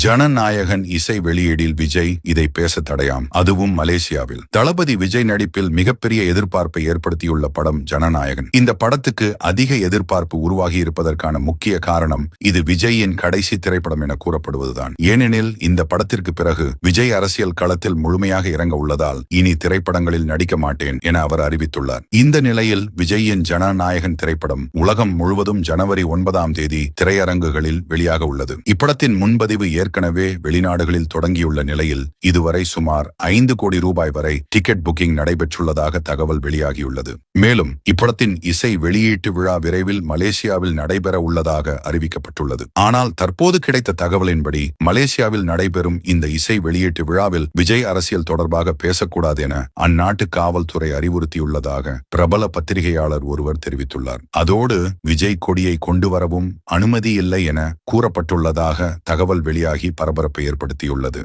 ஜனநாயகன் இசை வெளியீடில் விஜய் இதை பேச தடையாம், அதுவும் மலேசியாவில். தளபதி விஜய் நடிப்பில் மிகப்பெரிய எதிர்பார்ப்பை ஏற்படுத்தியுள்ள படம் ஜனநாயகன். இந்த படத்துக்கு அதிக எதிர்பார்ப்பு உருவாகி இருப்பதற்கான முக்கிய காரணம் இது விஜயின் கடைசி திரைப்படம் என கூறப்படுவதுதான். ஏனெனில் இந்த படத்திற்கு பிறகு விஜய் அரசியல் களத்தில் முழுமையாக இறங்க உள்ளதால் இனி திரைப்படங்களில் நடிக்க மாட்டேன் என அவர் அறிவித்துள்ளார். இந்த நிலையில் விஜயின் ஜனநாயகன் திரைப்படம் உலகம் முழுவதும் ஜனவரி 9ஆம் தேதி திரையரங்குகளில் வெளியாக உள்ளது. இப்படத்தின் முன்பதிவு ஏற்கனவே வெளிநாடுகளில் தொடங்கியுள்ள நிலையில் இதுவரை சுமார் 5 கோடி ரூபாய் வரை டிக்கெட் புக்கிங் நடைபெற்றுள்ளதாக தகவல் வெளியாகியுள்ளது. மேலும் இப்படத்தின் இசை வெளியீட்டு விழா விரைவில் மலேசியாவில் நடைபெற உள்ளதாக அறிவிக்கப்பட்டுள்ளது. ஆனால் தற்போது கிடைத்த தகவலின்படி மலேசியாவில் நடைபெறும் இந்த இசை வெளியீட்டு விழாவில் விஜய் அரசியல் தொடர்பாக பேசக்கூடாது என அந்நாட்டு காவல்துறை அறிவுறுத்தியுள்ளதாக பிரபல பத்திரிகையாளர் ஒருவர் தெரிவித்துள்ளார். அதோடு விஜய் கொடியை கொண்டு வரவும் அனுமதி இல்லை என கூறப்பட்டுள்ளதாக தகவல் வெளியாகி பரபரப்பை ஏற்படுத்தியுள்ளது.